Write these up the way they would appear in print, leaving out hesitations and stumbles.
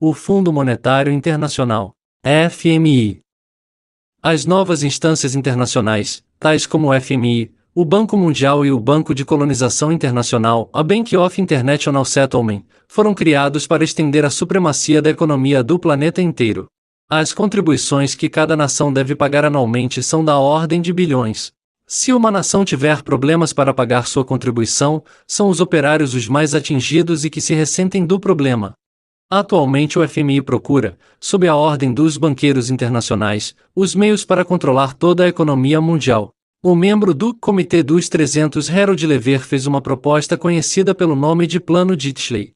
O Fundo Monetário Internacional, FMI. As novas instâncias internacionais, tais como o FMI, o Banco Mundial e o Banco de Colonização Internacional, a Bank of International Settlement, foram criados para estender a supremacia da economia do planeta inteiro. As contribuições que cada nação deve pagar anualmente são da ordem de bilhões. Se uma nação tiver problemas para pagar sua contribuição, são os operários os mais atingidos e que se ressentem do problema. Atualmente o FMI procura, sob a ordem dos banqueiros internacionais, os meios para controlar toda a economia mundial. O membro do Comitê dos 300 Harold Lever fez uma proposta conhecida pelo nome de Plano Dixley.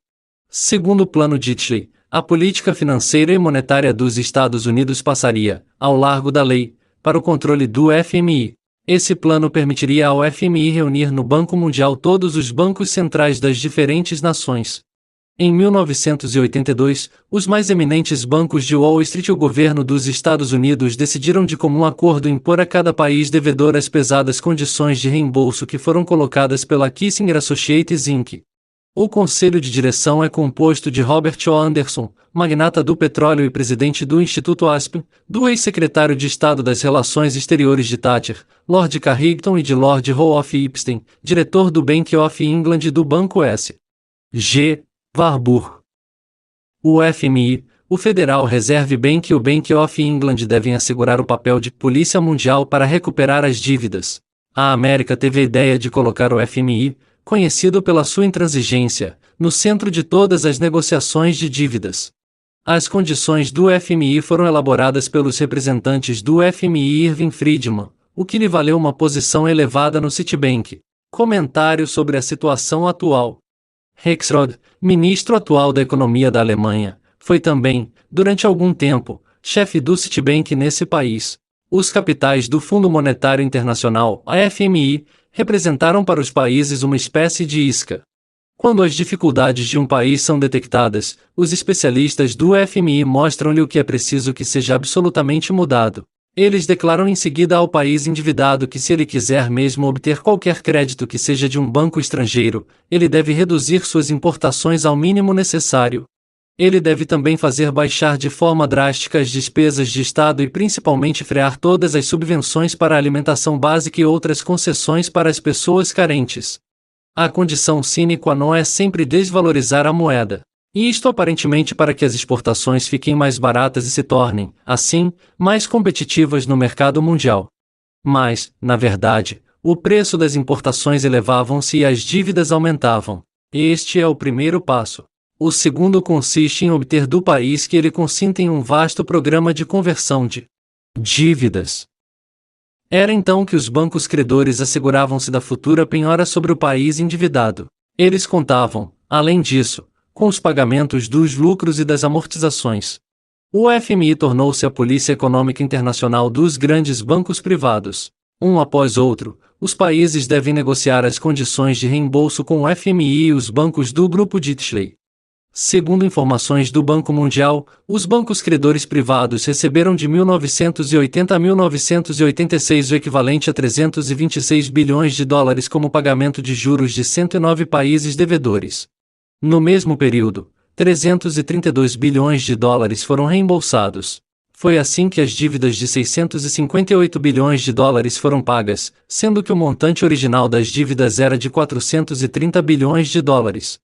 Segundo o Plano Dixley, a política financeira e monetária dos Estados Unidos passaria, ao largo da lei, para o controle do FMI. Esse plano permitiria ao FMI reunir no Banco Mundial todos os bancos centrais das diferentes nações. Em 1982, os mais eminentes bancos de Wall Street e o governo dos Estados Unidos decidiram de comum acordo impor a cada país devedor as pesadas condições de reembolso que foram colocadas pela Kissinger Associates Inc. O conselho de direção é composto de Robert O. Anderson, magnata do petróleo e presidente do Instituto Aspen, do ex-secretário de Estado das Relações Exteriores de Thatcher, Lord Carrington e de Lord Howe of Epstein, diretor do Bank of England e do Banco S. G. Warburg. O FMI, o Federal Reserve Bank e o Bank of England devem assegurar o papel de polícia mundial para recuperar as dívidas. A América teve a ideia de colocar o FMI, conhecido pela sua intransigência, no centro de todas as negociações de dívidas. As condições do FMI foram elaboradas pelos representantes do FMI Irving Friedman, o que lhe valeu uma posição elevada no Citibank. Comentário sobre a situação atual. Rexroth, ministro atual da Economia da Alemanha, foi também, durante algum tempo, chefe do Citibank nesse país. Os capitais do Fundo Monetário Internacional, a FMI, representaram para os países uma espécie de isca. Quando as dificuldades de um país são detectadas, os especialistas do FMI mostram-lhe o que é preciso que seja absolutamente mudado. Eles declaram em seguida ao país endividado que se ele quiser mesmo obter qualquer crédito que seja de um banco estrangeiro, ele deve reduzir suas importações ao mínimo necessário. Ele deve também fazer baixar de forma drástica as despesas de Estado e principalmente frear todas as subvenções para a alimentação básica e outras concessões para as pessoas carentes. A condição sine qua non é sempre desvalorizar a moeda. E isto aparentemente para que as exportações fiquem mais baratas e se tornem, assim, mais competitivas no mercado mundial. Mas, na verdade, o preço das importações elevavam-se e as dívidas aumentavam. Este é o primeiro passo. O segundo consiste em obter do país que ele consinta em um vasto programa de conversão de dívidas. Era então que os bancos credores asseguravam-se da futura penhora sobre o país endividado. Eles contavam, além disso, com os pagamentos dos lucros e das amortizações. O FMI tornou-se a polícia econômica internacional dos grandes bancos privados. Um após outro, os países devem negociar as condições de reembolso com o FMI e os bancos do Grupo Dixley. Segundo informações do Banco Mundial, os bancos credores privados receberam de 1980 a 1986 o equivalente a 326 bilhões de dólares como pagamento de juros de 109 países devedores. No mesmo período, 332 bilhões de dólares foram reembolsados. Foi assim que as dívidas de 658 bilhões de dólares foram pagas, sendo que o montante original das dívidas era de 430 bilhões de dólares.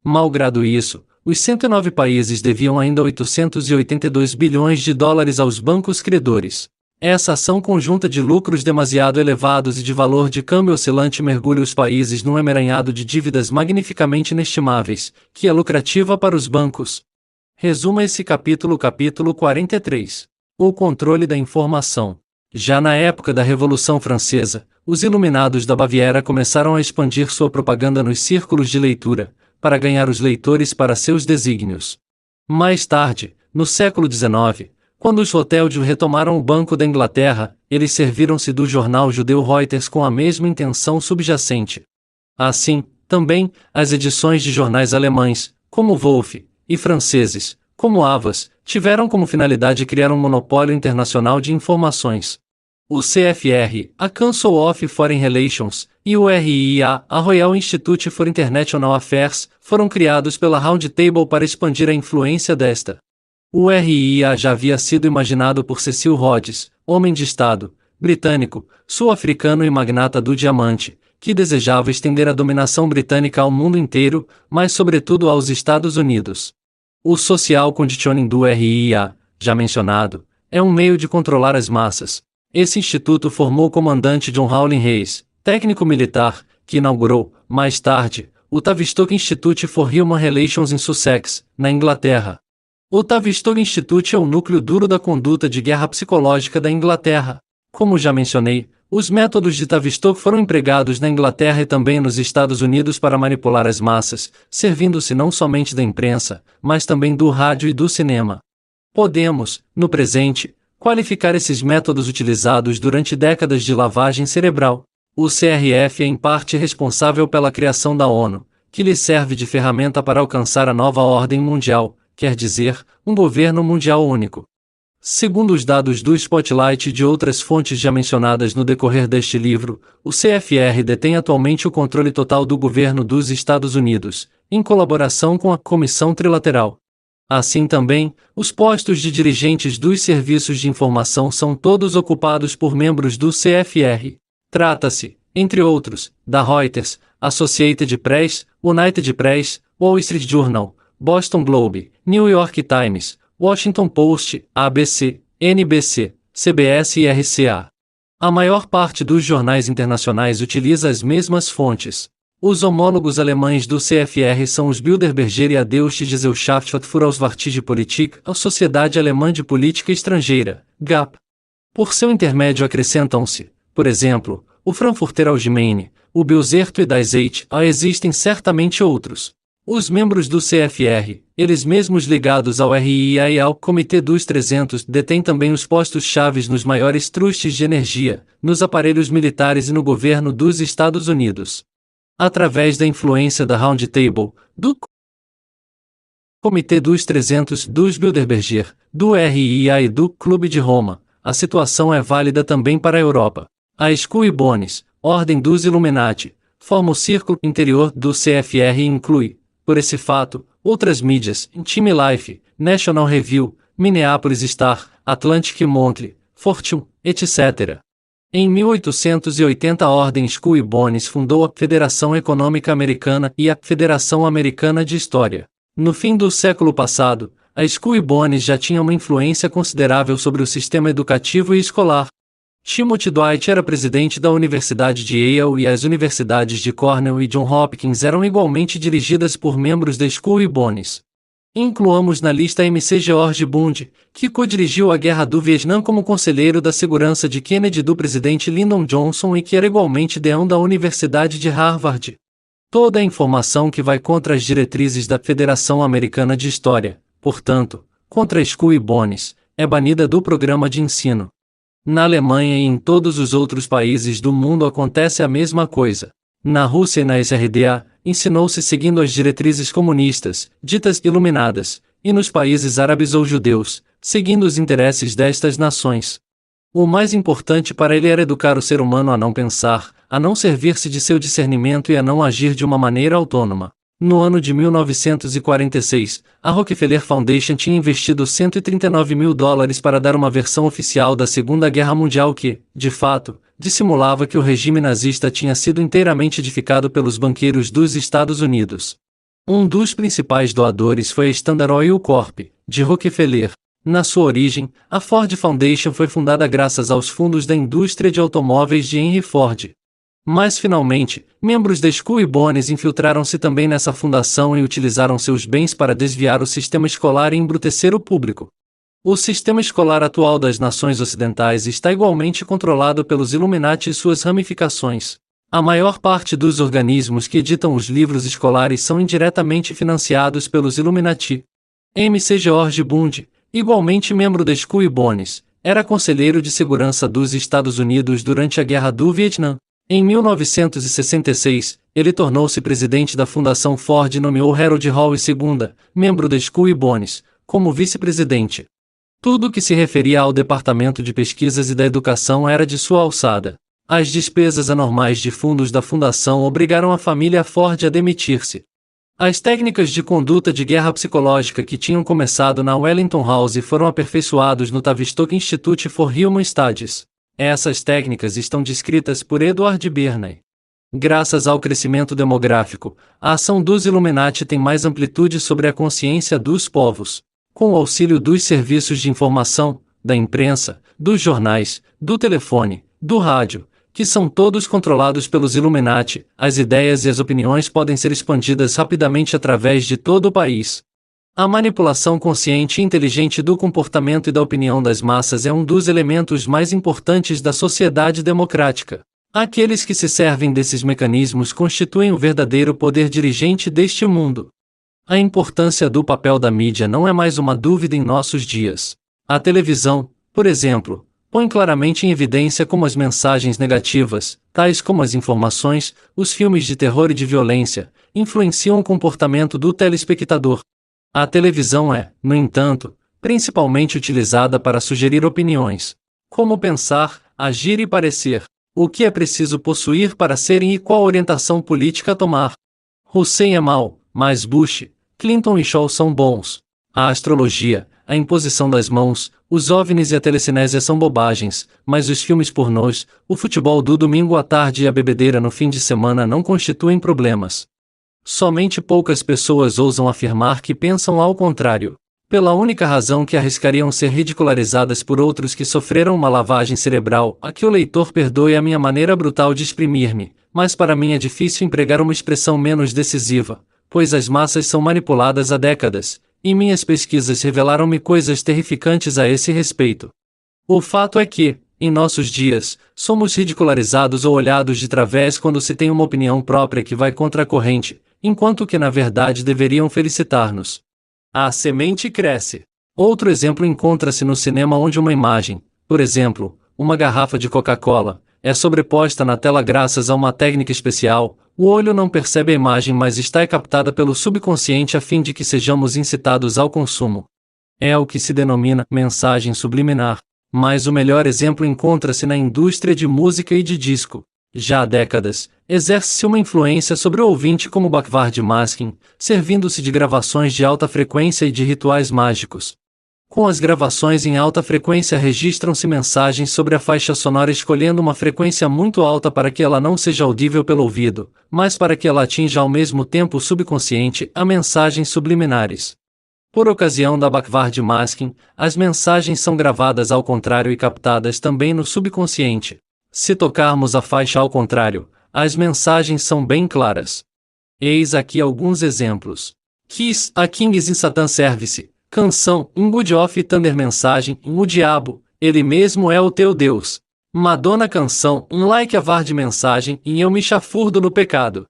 Malgrado isso, os 109 países deviam ainda 882 bilhões de dólares aos bancos credores. Essa ação conjunta de lucros demasiado elevados e de valor de câmbio oscilante mergulha os países num emaranhado de dívidas magnificamente inestimáveis, que é lucrativa para os bancos. Resuma esse capítulo 43. O controle da informação. Já na época da Revolução Francesa, os iluminados da Baviera começaram a expandir sua propaganda nos círculos de leitura, para ganhar os leitores para seus desígnios. Mais tarde, no século XIX, quando os Rothschild retomaram o Banco da Inglaterra, eles serviram-se do jornal judeu Reuters com a mesma intenção subjacente. Assim, também, as edições de jornais alemães, como Wolf, e franceses, como Havas, tiveram como finalidade criar um monopólio internacional de informações. O CFR, a Council of Foreign Relations, e o RIA, a Royal Institute for International Affairs, foram criados pela Round Table para expandir a influência desta. O RIA já havia sido imaginado por Cecil Rhodes, homem de Estado, britânico, sul-africano e magnata do diamante, que desejava estender a dominação britânica ao mundo inteiro, mas sobretudo aos Estados Unidos. O Social Conditioning do RIA, já mencionado, é um meio de controlar as massas. Esse instituto formou o comandante John Howlin Hayes, técnico militar, que inaugurou, mais tarde, o Tavistock Institute for Human Relations em Sussex, na Inglaterra. O Tavistock Institute é o núcleo duro da conduta de guerra psicológica da Inglaterra. Como já mencionei, os métodos de Tavistock foram empregados na Inglaterra e também nos Estados Unidos para manipular as massas, servindo-se não somente da imprensa, mas também do rádio e do cinema. Podemos, no presente, qualificar esses métodos utilizados durante décadas de lavagem cerebral. O CRF é em parte responsável pela criação da ONU, que lhe serve de ferramenta para alcançar a nova ordem mundial, quer dizer, um governo mundial único. Segundo os dados do Spotlight e de outras fontes já mencionadas no decorrer deste livro, o CFR detém atualmente o controle total do governo dos Estados Unidos, em colaboração com a Comissão Trilateral. Assim também, os postos de dirigentes dos serviços de informação são todos ocupados por membros do CFR. Trata-se, entre outros, da Reuters, Associated Press, United Press, Wall Street Journal, Boston Globe, New York Times, Washington Post, ABC, NBC, CBS e RCA. A maior parte dos jornais internacionais utiliza as mesmas fontes. Os homólogos alemães do CFR são os Bilderberger e a Deutsche Gesellschaft für Auswärtige Politik, a Sociedade Alemã de Política Estrangeira, GAP. Por seu intermédio acrescentam-se, por exemplo, o Frankfurter Allgemeine, o Bild-Zeitung e Die Zeit. Existem certamente outros. Os membros do CFR, eles mesmos ligados ao RIA e ao Comitê dos 300, detêm também os postos-chave nos maiores trustes de energia, nos aparelhos militares e no governo dos Estados Unidos. Através da influência da Round Table, do Comitê dos 300, dos Bilderberger, do RIA e do Clube de Roma, a situação é válida também para a Europa. A Skull Bones, Ordem dos Illuminati, forma o círculo interior do CFR e inclui, por esse fato, outras mídias, Time Life, National Review, Minneapolis Star, Atlantic Monthly, Fortune, etc. Em 1880 a Ordem Skull Bones fundou a Federação Econômica Americana e a Federação Americana de História. No fim do século passado, a Skull Bones já tinha uma influência considerável sobre o sistema educativo e escolar. Timothy Dwight era presidente da Universidade de Yale e as universidades de Cornell e Johns Hopkins eram igualmente dirigidas por membros da Skull Bones. Incluamos na lista MC George Bush, que co-dirigiu a Guerra do Vietnã como conselheiro da segurança de Kennedy do presidente Lyndon Johnson e que era igualmente deão da Universidade de Harvard. Toda a informação que vai contra as diretrizes da Federação Americana de História, portanto, contra a Skull Bones, é banida do programa de ensino. Na Alemanha e em todos os outros países do mundo acontece a mesma coisa. Na Rússia e na SRDA, ensinou-se seguindo as diretrizes comunistas, ditas iluminadas, e nos países árabes ou judeus, seguindo os interesses destas nações. O mais importante para ele era educar o ser humano a não pensar, a não servir-se de seu discernimento e a não agir de uma maneira autônoma. No ano de 1946, a Rockefeller Foundation tinha investido $139 mil para dar uma versão oficial da Segunda Guerra Mundial que, de fato, dissimulava que o regime nazista tinha sido inteiramente edificado pelos banqueiros dos Estados Unidos. Um dos principais doadores foi a Standard Oil Corp., de Rockefeller. Na sua origem, a Ford Foundation foi fundada graças aos fundos da indústria de automóveis de Henry Ford. Mas finalmente, membros da Skull Bones infiltraram-se também nessa fundação e utilizaram seus bens para desviar o sistema escolar e embrutecer o público. O sistema escolar atual das nações ocidentais está igualmente controlado pelos Illuminati e suas ramificações. A maior parte dos organismos que editam os livros escolares são indiretamente financiados pelos Illuminati. MC George Bush, igualmente membro da Skull Bones, era conselheiro de segurança dos Estados Unidos durante a Guerra do Vietnã. Em 1966, ele tornou-se presidente da Fundação Ford e nomeou Harold Hall II, membro da Skull Bones, como vice-presidente. Tudo que se referia ao Departamento de Pesquisas e da Educação era de sua alçada. As despesas anormais de fundos da fundação obrigaram a família Ford a demitir-se. As técnicas de conduta de guerra psicológica que tinham começado na Wellington House foram aperfeiçoados no Tavistock Institute for Human Studies. Essas técnicas estão descritas por Edward Birney. Graças ao crescimento demográfico, a ação dos Illuminati tem mais amplitude sobre a consciência dos povos. Com o auxílio dos serviços de informação, da imprensa, dos jornais, do telefone, do rádio, que são todos controlados pelos Illuminati, as ideias e as opiniões podem ser expandidas rapidamente através de todo o país. A manipulação consciente e inteligente do comportamento e da opinião das massas é um dos elementos mais importantes da sociedade democrática. Aqueles que se servem desses mecanismos constituem o verdadeiro poder dirigente deste mundo. A importância do papel da mídia não é mais uma dúvida em nossos dias. A televisão, por exemplo, põe claramente em evidência como as mensagens negativas, tais como as informações, os filmes de terror e de violência, influenciam o comportamento do telespectador. A televisão é, no entanto, principalmente utilizada para sugerir opiniões. Como pensar, agir e parecer. O que é preciso possuir para serem e qual orientação política tomar. Hussein é mau, mas Bush, Clinton e Shaw são bons. A astrologia, a imposição das mãos, os OVNIs e a telecinésia são bobagens, mas os filmes pornôs, o futebol do domingo à tarde e a bebedeira no fim de semana não constituem problemas. Somente poucas pessoas ousam afirmar que pensam ao contrário, pela única razão que arriscariam ser ridicularizadas por outros que sofreram uma lavagem cerebral. A que o leitor perdoe a minha maneira brutal de exprimir-me, mas para mim é difícil empregar uma expressão menos decisiva, pois as massas são manipuladas há décadas, e minhas pesquisas revelaram-me coisas terrificantes a esse respeito. O fato é que, em nossos dias, somos ridicularizados ou olhados de través quando se tem uma opinião própria que vai contra a corrente, enquanto que na verdade deveriam felicitar-nos. A semente cresce. Outro exemplo encontra-se no cinema onde uma imagem, por exemplo, uma garrafa de Coca-Cola, é sobreposta na tela graças a uma técnica especial. O olho não percebe a imagem, mas está captada pelo subconsciente a fim de que sejamos incitados ao consumo. É o que se denomina mensagem subliminar. Mas o melhor exemplo encontra-se na indústria de música e de disco. Já há décadas, exerce-se uma influência sobre o ouvinte como Backward Masking, servindo-se de gravações de alta frequência e de rituais mágicos. Com as gravações em alta frequência registram-se mensagens sobre a faixa sonora escolhendo uma frequência muito alta para que ela não seja audível pelo ouvido, mas para que ela atinja ao mesmo tempo o subconsciente, a mensagens subliminares. Por ocasião da Backward Masking, as mensagens são gravadas ao contrário e captadas também no subconsciente. Se tocarmos a faixa ao contrário, as mensagens são bem claras. Eis aqui alguns exemplos. Kiss, a Kings in Satan Service, canção, Good of Thunder mensagem, O diabo, ele mesmo é o teu Deus. Madonna canção, Like a Vard mensagem, Eu me chafurdo no pecado.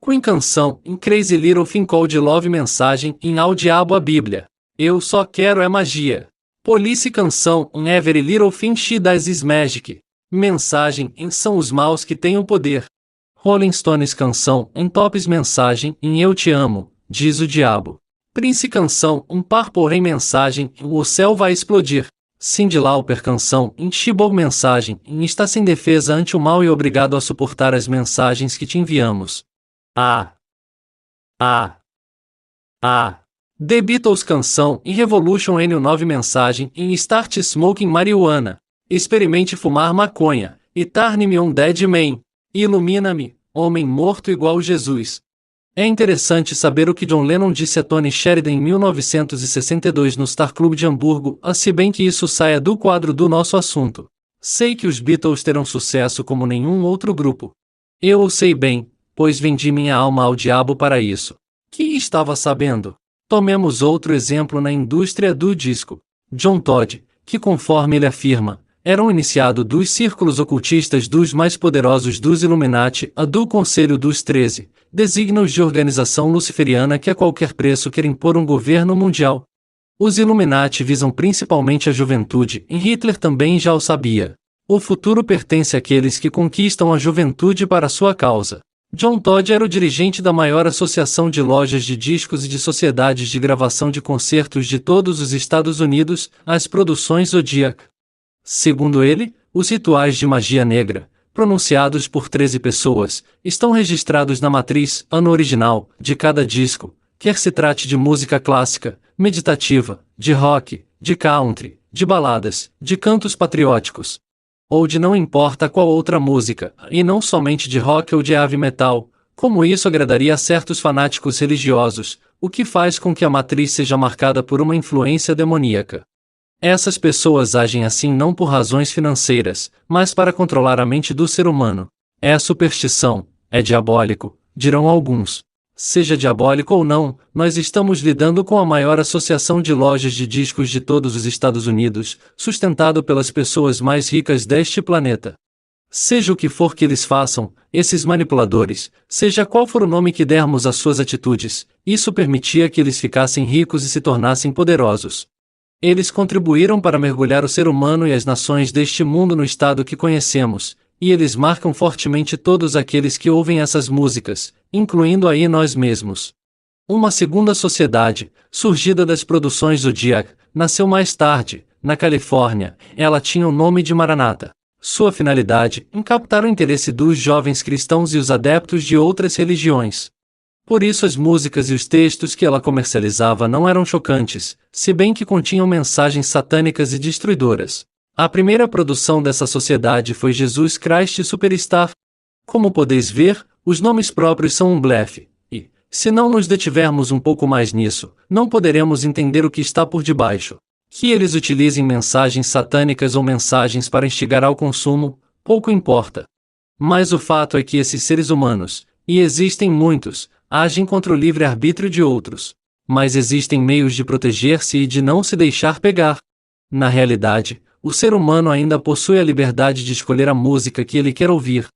Queen canção, Crazy Little Thing Called Love mensagem, Ao diabo a Bíblia. Eu só quero é magia. Police canção, Every Little Thing She Does Is Magic. Mensagem, são os maus que têm o poder. Rolling Stones canção, Tops mensagem, Eu te amo, diz o diabo. Prince canção, Par porém mensagem, O céu vai explodir. Cyndi Lauper canção, She-Ball mensagem, Está sem defesa ante o mal e obrigado a suportar as mensagens que te enviamos. The Beatles canção, Revolution N9 mensagem, Start Smoking Marijuana. Experimente fumar maconha, e Turn-me on Dead Man. Ilumina-me, homem morto igual Jesus. É interessante saber o que John Lennon disse a Tony Sheridan em 1962 no Star Club de Hamburgo, se bem que isso saia do quadro do nosso assunto. Sei que os Beatles terão sucesso como nenhum outro grupo. Eu o sei bem, pois vendi minha alma ao diabo para isso. Que estava sabendo? Tomemos outro exemplo na indústria do disco. John Todd, que conforme ele afirma, era um iniciado dos círculos ocultistas dos mais poderosos dos Illuminati, a do Conselho dos 13, designa-os de organização luciferiana que a qualquer preço quer impor um governo mundial. Os Illuminati visam principalmente a juventude, e Hitler também já o sabia. O futuro pertence àqueles que conquistam a juventude para sua causa. John Todd era o dirigente da maior associação de lojas de discos e de sociedades de gravação de concertos de todos os Estados Unidos, as produções Zodiac. Segundo ele, os rituais de magia negra, pronunciados por 13 pessoas, estão registrados na matriz, ano original, de cada disco, quer se trate de música clássica, meditativa, de rock, de country, de baladas, de cantos patrióticos, ou de não importa qual outra música, e não somente de rock ou de heavy metal, como isso agradaria a certos fanáticos religiosos, o que faz com que a matriz seja marcada por uma influência demoníaca. Essas pessoas agem assim não por razões financeiras, mas para controlar a mente do ser humano. É superstição, é diabólico, dirão alguns. Seja diabólico ou não, nós estamos lidando com a maior associação de lojas de discos de todos os Estados Unidos, sustentado pelas pessoas mais ricas deste planeta. Seja o que for que eles façam, esses manipuladores, seja qual for o nome que dermos às suas atitudes, isso permitia que eles ficassem ricos e se tornassem poderosos. Eles contribuíram para mergulhar o ser humano e as nações deste mundo no estado que conhecemos, e eles marcam fortemente todos aqueles que ouvem essas músicas, incluindo aí nós mesmos. Uma segunda sociedade, surgida das produções Zodiac, nasceu mais tarde, na Califórnia. Ela tinha o nome de Maranata. Sua finalidade, em captar o interesse dos jovens cristãos e os adeptos de outras religiões. Por isso as músicas e os textos que ela comercializava não eram chocantes, se bem que continham mensagens satânicas e destruidoras. A primeira produção dessa sociedade foi Jesus Christ Superstar. Como podeis ver, os nomes próprios são um blefe, e, se não nos detivermos um pouco mais nisso, não poderemos entender o que está por debaixo. Que eles utilizem mensagens satânicas ou mensagens para instigar ao consumo, pouco importa. Mas o fato é que esses seres humanos, e existem muitos, agem contra o livre-arbítrio de outros. Mas existem meios de proteger-se e de não se deixar pegar. Na realidade, o ser humano ainda possui a liberdade de escolher a música que ele quer ouvir.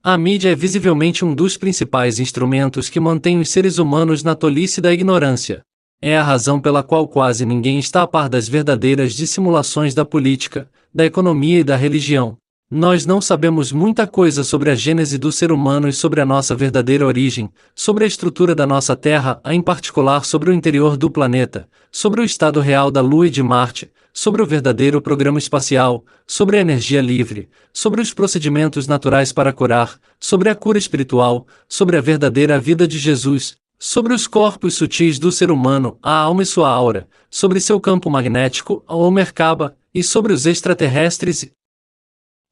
A mídia é visivelmente um dos principais instrumentos que mantém os seres humanos na tolice da ignorância. É a razão pela qual quase ninguém está a par das verdadeiras dissimulações da política, da economia e da religião. Nós não sabemos muita coisa sobre a gênese do ser humano e sobre a nossa verdadeira origem, sobre a estrutura da nossa Terra, em particular sobre o interior do planeta, sobre o estado real da Lua e de Marte, sobre o verdadeiro programa espacial, sobre a energia livre, sobre os procedimentos naturais para curar, sobre a cura espiritual, sobre a verdadeira vida de Jesus, sobre os corpos sutis do ser humano, a alma e sua aura, sobre seu campo magnético, ou Merkaba, e sobre os extraterrestres e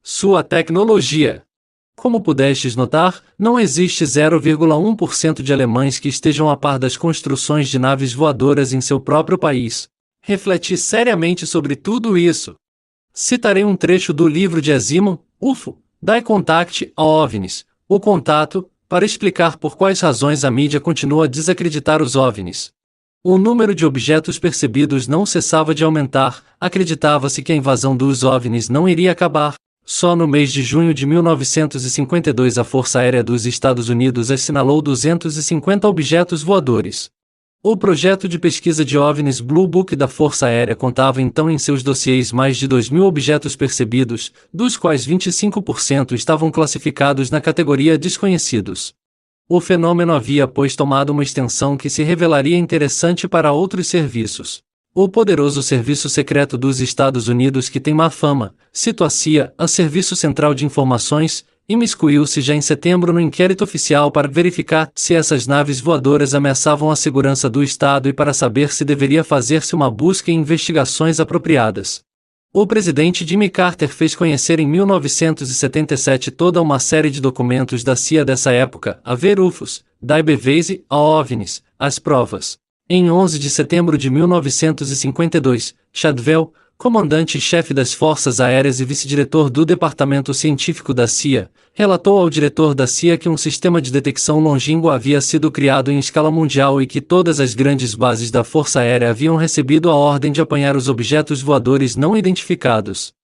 sua tecnologia. Como pudestes notar, não existe 0,1% de alemães que estejam a par das construções de naves voadoras em seu próprio país. Refleti seriamente sobre tudo isso. Citarei um trecho do livro de Asimov, UFO, Die Contact a OVNIs, o contato, para explicar por quais razões a mídia continua a desacreditar os OVNIs. O número de objetos percebidos não cessava de aumentar, acreditava-se que a invasão dos OVNIs não iria acabar. Só no mês de junho de 1952 a Força Aérea dos Estados Unidos assinalou 250 objetos voadores. O projeto de pesquisa de OVNIs Blue Book da Força Aérea contava então em seus dossiês mais de 2.000 objetos percebidos, dos quais 25% estavam classificados na categoria desconhecidos. O fenômeno havia pois tomado uma extensão que se revelaria interessante para outros serviços. O poderoso Serviço Secreto dos Estados Unidos, que tem má fama, cito a CIA, a Serviço Central de Informações, imiscuiu-se já em setembro no inquérito oficial para verificar se essas naves voadoras ameaçavam a segurança do Estado e para saber se deveria fazer-se uma busca e investigações apropriadas. O presidente Jimmy Carter fez conhecer em 1977 toda uma série de documentos da CIA dessa época, a ver UFOs, da IBVase, a OVNIs, as provas. Em 11 de setembro de 1952, Shadwell, comandante-chefe das Forças Aéreas e vice-diretor do Departamento Científico da CIA, relatou ao diretor da CIA que um sistema de detecção longínquo havia sido criado em escala mundial e que todas as grandes bases da Força Aérea haviam recebido a ordem de apanhar os objetos voadores não identificados.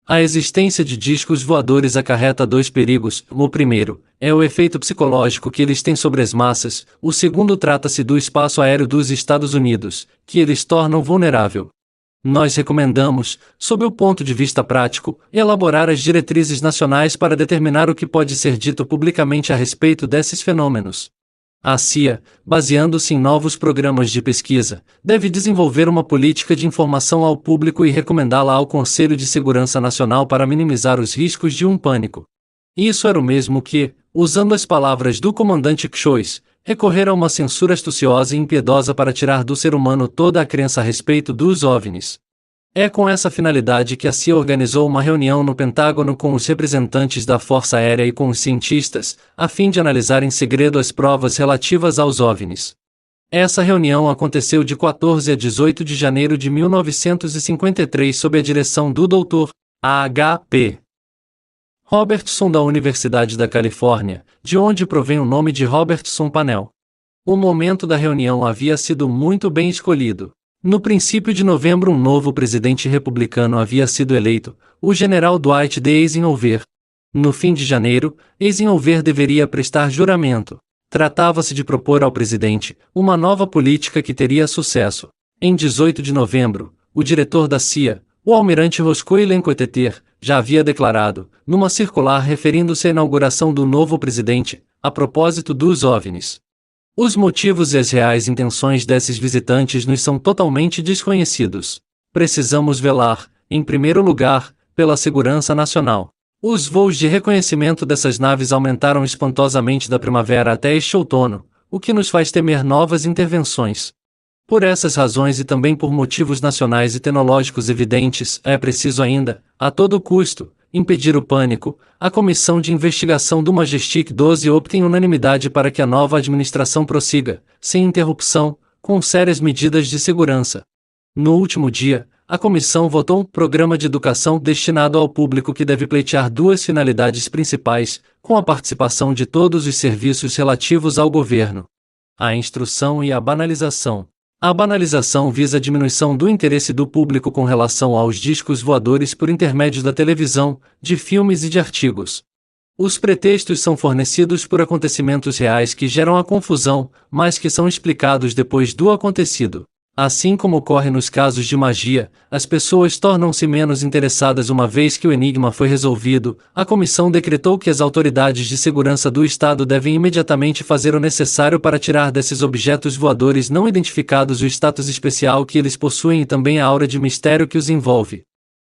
A existência de discos voadores acarreta dois perigos. O primeiro é o efeito psicológico que eles têm sobre as massas, o segundo trata-se do espaço aéreo dos Estados Unidos, que eles tornam vulnerável. Nós recomendamos, sob o ponto de vista prático, elaborar as diretrizes nacionais para determinar o que pode ser dito publicamente a respeito desses fenômenos. A CIA, baseando-se em novos programas de pesquisa, deve desenvolver uma política de informação ao público e recomendá-la ao Conselho de Segurança Nacional para minimizar os riscos de um pânico. Isso era o mesmo que, usando as palavras do comandante Choice, recorrer a uma censura astuciosa e impiedosa para tirar do ser humano toda a crença a respeito dos OVNIs. É com essa finalidade que a CIA organizou uma reunião no Pentágono com os representantes da Força Aérea e com os cientistas, a fim de analisar em segredo as provas relativas aos OVNIs. Essa reunião aconteceu de 14 a 18 de janeiro de 1953 sob a direção do Dr. H.P. Robertson da Universidade da Califórnia, de onde provém o nome de Robertson Panel. O momento da reunião havia sido muito bem escolhido. No princípio de novembro um novo presidente republicano havia sido eleito, o general Dwight D. Eisenhower. No fim de janeiro, Eisenhower deveria prestar juramento. Tratava-se de propor ao presidente uma nova política que teria sucesso. Em 18 de novembro, o diretor da CIA, o almirante Roscoe Lencoteter, já havia declarado, numa circular referindo-se à inauguração do novo presidente, a propósito dos OVNIs. Os motivos e as reais intenções desses visitantes nos são totalmente desconhecidos. Precisamos velar, em primeiro lugar, pela segurança nacional. Os voos de reconhecimento dessas naves aumentaram espantosamente da primavera até este outono, o que nos faz temer novas intervenções. Por essas razões e também por motivos nacionais e tecnológicos evidentes, é preciso ainda, a todo custo, impedir o pânico. A Comissão de Investigação do Majestic 12 opta em unanimidade para que a nova administração prossiga, sem interrupção, com sérias medidas de segurança. No último dia, a comissão votou um programa de educação destinado ao público que deve pleitear duas finalidades principais, com a participação de todos os serviços relativos ao governo: a instrução e a banalização. A banalização visa a diminuição do interesse do público com relação aos discos voadores por intermédio da televisão, de filmes e de artigos. Os pretextos são fornecidos por acontecimentos reais que geram a confusão, mas que são explicados depois do acontecido. Assim como ocorre nos casos de magia, as pessoas tornam-se menos interessadas uma vez que o enigma foi resolvido. A comissão decretou que as autoridades de segurança do Estado devem imediatamente fazer o necessário para tirar desses objetos voadores não identificados o status especial que eles possuem e também a aura de mistério que os envolve.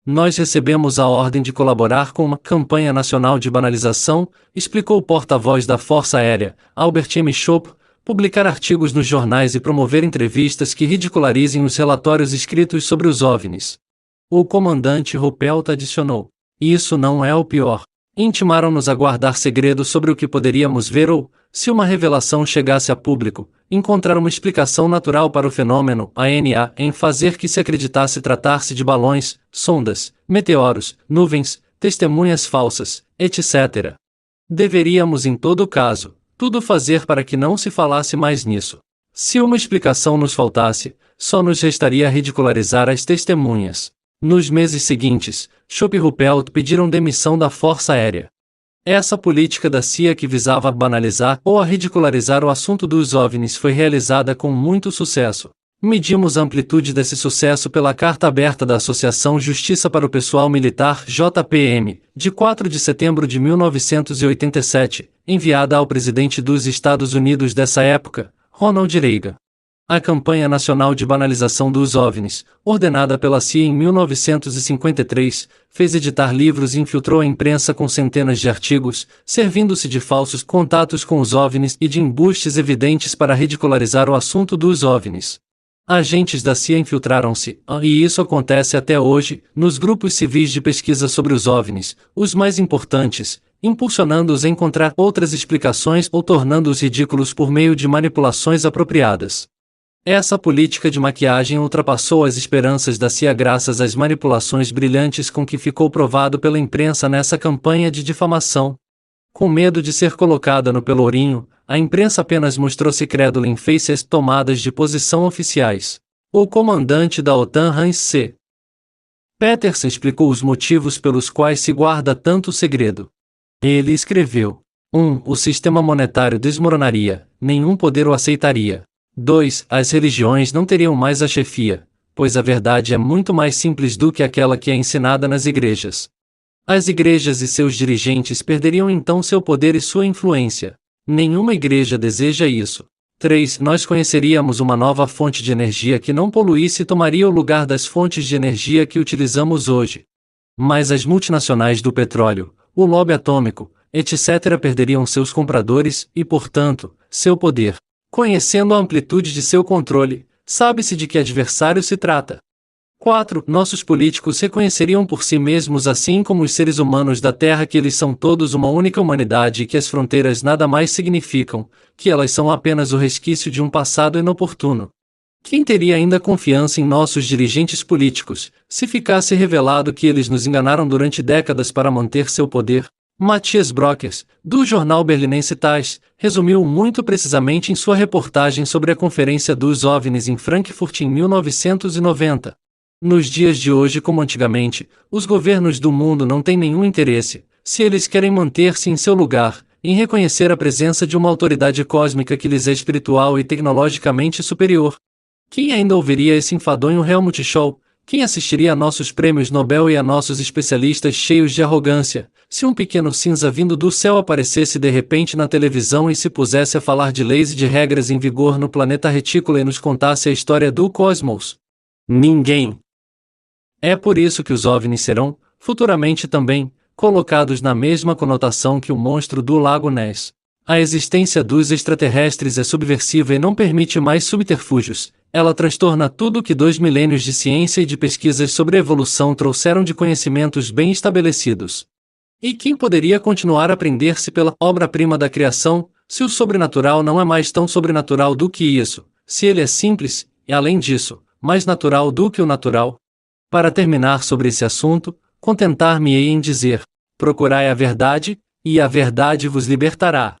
Nós recebemos a ordem de colaborar com uma campanha nacional de banalização, explicou o porta-voz da Força Aérea, Albert M. Schopp, publicar artigos nos jornais e promover entrevistas que ridicularizem os relatórios escritos sobre os OVNIs. O comandante Ruppelt adicionou: "Isso não é o pior. Intimaram-nos a guardar segredo sobre o que poderíamos ver ou, se uma revelação chegasse a público, encontrar uma explicação natural para o fenômeno, em fazer que se acreditasse tratar-se de balões, sondas, meteoros, nuvens, testemunhas falsas, etc. Deveríamos em todo caso, tudo fazer para que não se falasse mais nisso. Se uma explicação nos faltasse, só nos restaria ridicularizar as testemunhas." Nos meses seguintes, Schopp e Ruppelt pediram demissão da Força Aérea. Essa política da CIA que visava a banalizar ou a ridicularizar o assunto dos OVNIs foi realizada com muito sucesso. Medimos a amplitude desse sucesso pela carta aberta da Associação Justiça para o Pessoal Militar JPM, de 4 de setembro de 1987, enviada ao presidente dos Estados Unidos dessa época, Ronald Reagan. A campanha nacional de banalização dos OVNIs, ordenada pela CIA em 1953, fez editar livros e infiltrou a imprensa com centenas de artigos, servindo-se de falsos contatos com os OVNIs e de embustes evidentes para ridicularizar o assunto dos OVNIs. Agentes da CIA infiltraram-se, e isso acontece até hoje, nos grupos civis de pesquisa sobre os OVNIs, os mais importantes, impulsionando-os a encontrar outras explicações ou tornando-os ridículos por meio de manipulações apropriadas. Essa política de maquiagem ultrapassou as esperanças da CIA graças às manipulações brilhantes com que ficou provado pela imprensa nessa campanha de difamação. Com medo de ser colocada no pelourinho, a imprensa apenas mostrou-se crédula em faces tomadas de posição oficiais. O comandante da OTAN Hans C. Peterson explicou os motivos pelos quais se guarda tanto segredo. Ele escreveu: 1. O sistema monetário desmoronaria, nenhum poder o aceitaria. 2. As religiões não teriam mais a chefia. pois a verdade é muito mais simples do que aquela que é ensinada nas igrejas. As igrejas e seus dirigentes perderiam então seu poder e sua influência. Nenhuma igreja deseja isso. 3. Nós conheceríamos uma nova fonte de energia que não poluísse e tomaria o lugar das fontes de energia que utilizamos hoje. Mas as multinacionais do petróleo, o lobby atômico, etc. perderiam seus compradores e, portanto, seu poder. Conhecendo a amplitude de seu controle, sabe-se de que adversário se trata. 4. Nossos políticos reconheceriam por si mesmos, assim como os seres humanos da Terra, que eles são todos uma única humanidade e que as fronteiras nada mais significam, que elas são apenas o resquício de um passado inoportuno. Quem teria ainda confiança em nossos dirigentes políticos, se ficasse revelado que eles nos enganaram durante décadas para manter seu poder? Matthias Brockers, do jornal berlinense Tais, resumiu muito precisamente em sua reportagem sobre a Conferência dos OVNIs em Frankfurt em 1990. Nos dias de hoje, como antigamente, os governos do mundo não têm nenhum interesse, se eles querem manter-se em seu lugar, em reconhecer a presença de uma autoridade cósmica que lhes é espiritual e tecnologicamente superior. Quem ainda ouviria esse enfadonho Helmut Scholl? Quem assistiria a nossos prêmios Nobel e a nossos especialistas cheios de arrogância, se um pequeno cinza vindo do céu aparecesse de repente na televisão e se pusesse a falar de leis e de regras em vigor no planeta retículo e nos contasse a história do cosmos? Ninguém. É por isso que os OVNIs serão, futuramente também, colocados na mesma conotação que o monstro do Lago Ness. A existência dos extraterrestres é subversiva e não permite mais subterfúgios. Ela transtorna tudo o que 2 milênios de ciência e de pesquisas sobre a evolução trouxeram de conhecimentos bem estabelecidos. E quem poderia continuar a aprender-se pela obra-prima da criação, se o sobrenatural não é mais tão sobrenatural do que isso, se ele é simples, e além disso, mais natural do que o natural? Para terminar sobre esse assunto, contentar-me-ei em dizer: procurai a verdade, e a verdade vos libertará.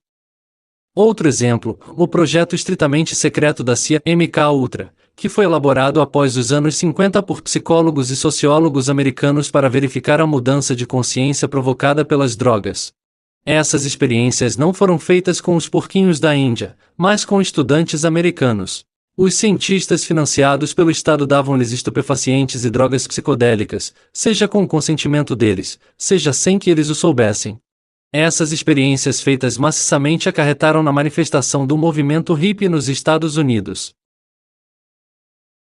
Outro exemplo, o projeto estritamente secreto da CIA MK-Ultra, que foi elaborado após os anos 50 por psicólogos e sociólogos americanos para verificar a mudança de consciência provocada pelas drogas. Essas experiências não foram feitas com os porquinhos da Índia, mas com estudantes americanos. Os cientistas financiados pelo Estado davam-lhes estupefacientes e drogas psicodélicas, seja com o consentimento deles, seja sem que eles o soubessem. Essas experiências feitas maciçamente acarretaram na manifestação do movimento hippie nos Estados Unidos.